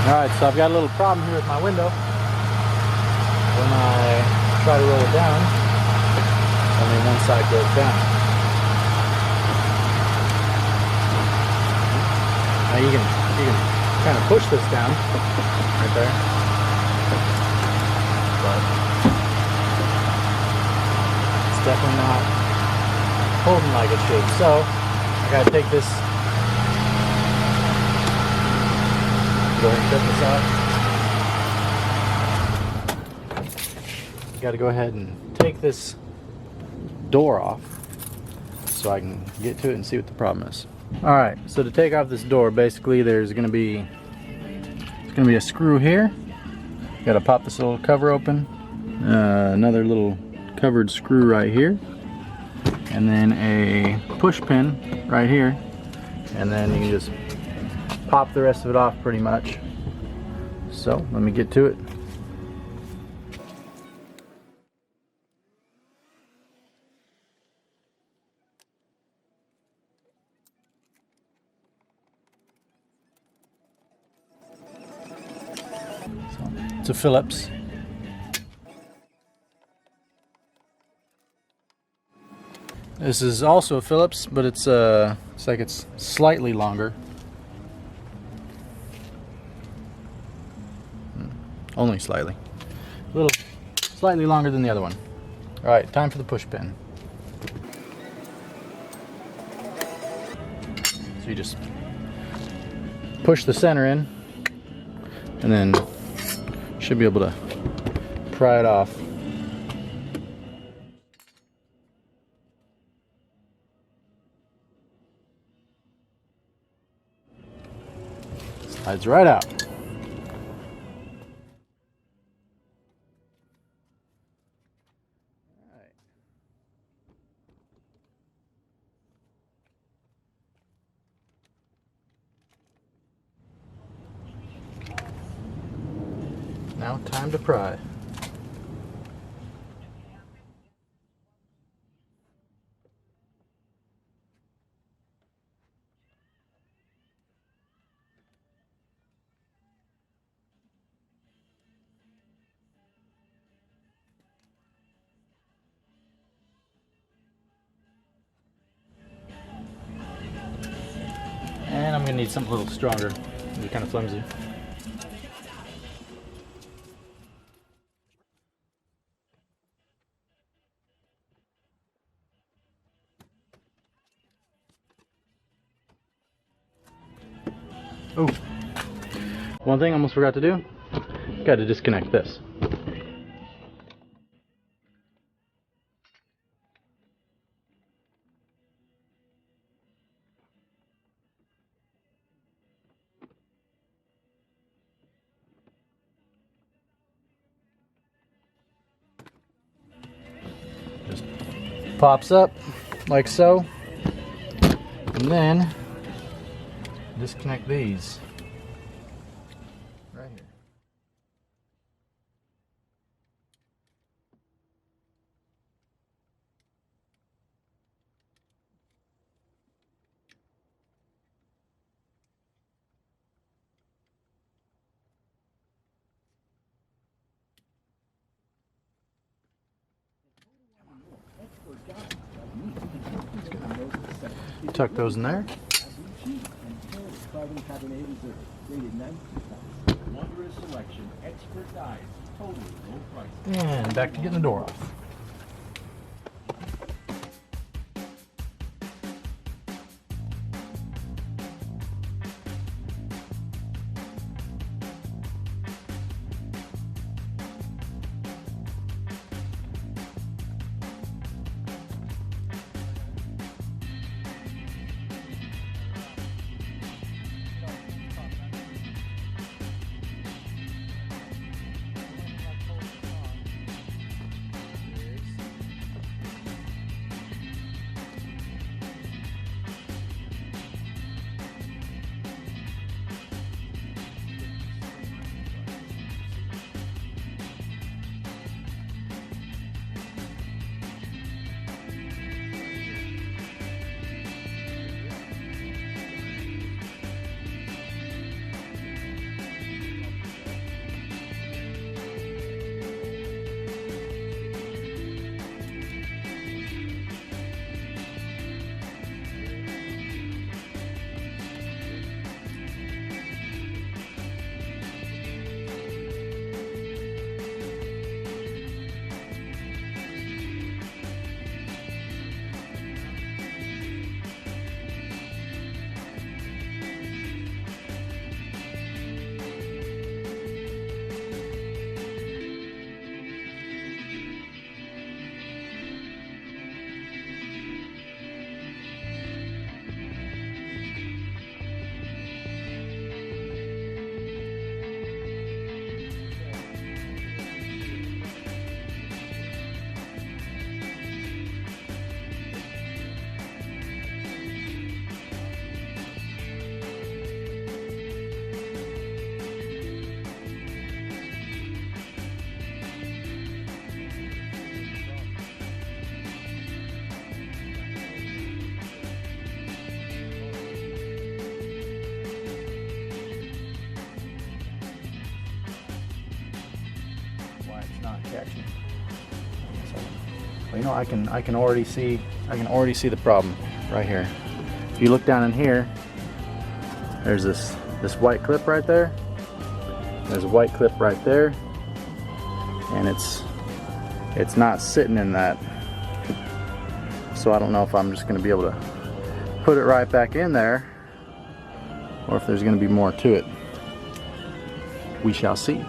Alright, so I've got a little problem here with my window. When I try to roll it down, only one side goes down. Now you can kind of push this down right there, but it's definitely not holding like it should. So I gotta take this, go ahead and cut this out. Got to go ahead and take this door off so I can get to it and see what the problem is. Alright, so to take off this door, basically there's going to be a screw here. Got to pop this little cover open. Another little covered screw right here. And then a push pin right here. And then you can just pop the rest of it off pretty much. So let me get to it. So, it's a Phillips. This is also a Phillips, but it's like it's slightly longer. Only slightly. A little slightly longer than the other one. Alright, time for the push pin. So you just push the center in and then should be able to pry it off. Slides right out. Now time to pry. And I'm going to need something a little stronger. It's kind of flimsy. Oh, one thing I almost forgot to do. Got to disconnect this. Just pops up like so, and then disconnect these right here. Tuck those in there. And back to getting the door off. catching. So, well, you know, I can already see the problem right here. If you look down in here, there's this white clip right there. There's a white clip right there, and it's not sitting in that. So I don't know if I'm just going to be able to put it right back in there, or if there's going to be more to it. We shall see.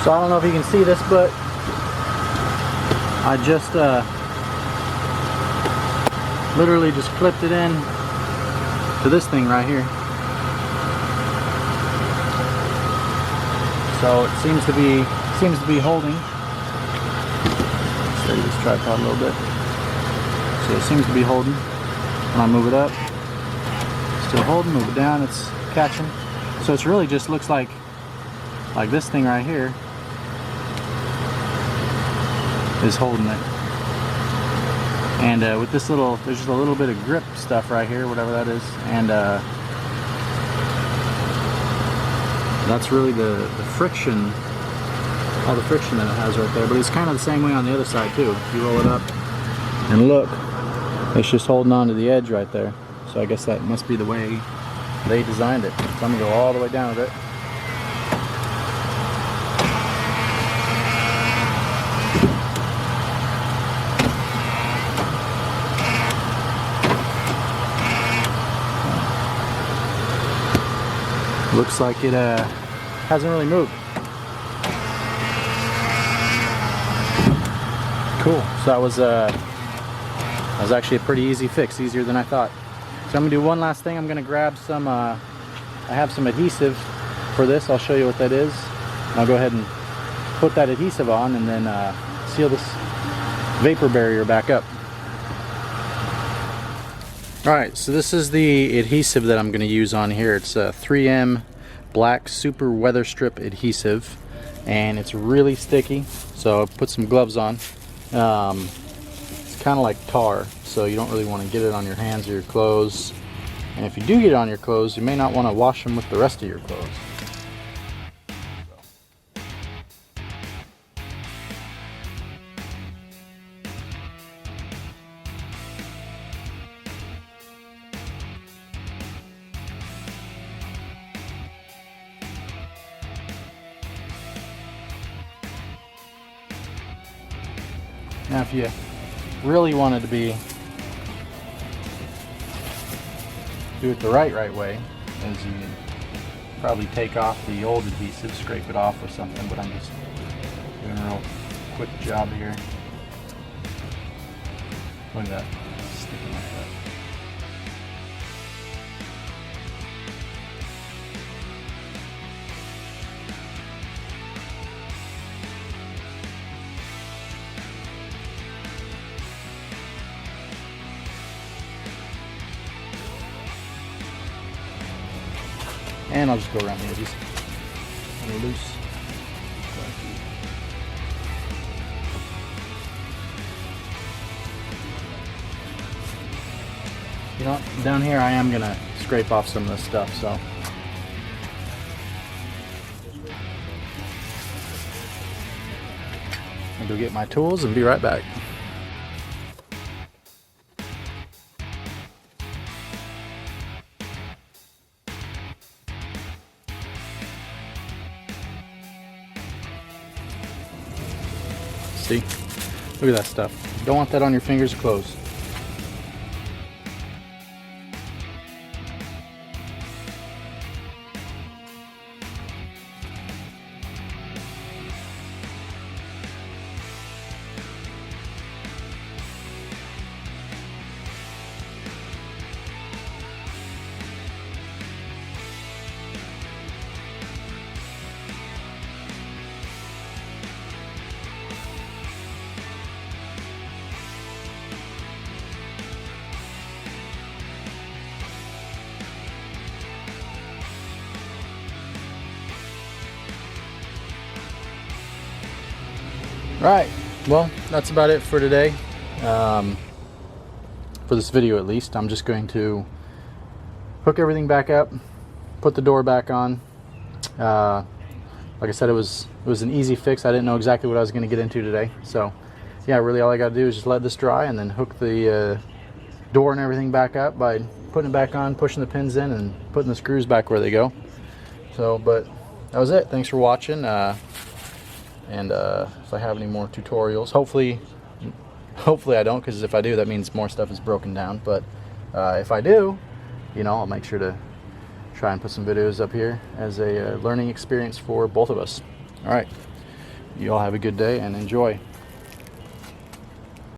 So I don't know if you can see this, but I just literally just clipped it in to this thing right here. So it seems to be holding. Steady this tripod a little bit. So it seems to be holding. When I move it up, still holding. Move it down, it's catching. So it's really just looks like this thing right here is holding it. And with this little, there's just a little bit of grip stuff right here, whatever that is, and that's really the friction, all the friction that it has right there. But it's kind of the same way on the other side too. If you roll it up and look, it's just holding on to the edge right there. So I guess that must be the way they designed it. So I'm gonna go all the way down with it. Looks like it hasn't really moved. Cool. So that was actually a pretty easy fix, easier than I thought. So I'm gonna do one last thing. I'm gonna grab some. I have some adhesive for this. I'll show you what that is. I'll go ahead and put that adhesive on, and then seal this vapor barrier back up. Alright, so this is the adhesive that I'm going to use on here. It's a 3M black super weather strip adhesive, and it's really sticky, so put some gloves on. It's kind of like tar, so you don't really want to get it on your hands or your clothes, and if you do get it on your clothes, you may not want to wash them with the rest of your clothes. Now if you really wanted to do it the right way, is you can probably take off the old adhesive, scrape it off or something, but I'm just doing a real quick job here. Look at that, sticking like that. And I'll just go around the edges. And they're loose. You know what? Down here I am gonna scrape off some of this stuff, so. I'll go get my tools and be right back. See? Look at that stuff. Don't want that on your fingers or clothes. Right, well, that's about it for today. For this video at least. I'm just going to hook everything back up, put the door back on. Like I said, it was an easy fix. I didn't know exactly what I was going to get into today. So yeah, really all I got to do is just let this dry and then hook the door and everything back up by putting it back on, pushing the pins in, and putting the screws back where they go. So, but that was it. Thanks for watching. And if I have any more tutorials, hopefully I don't, because if I do, that means more stuff is broken down. But if I do, you know, I'll make sure to try and put some videos up here as a learning experience for both of us. All right, you all have a good day and enjoy.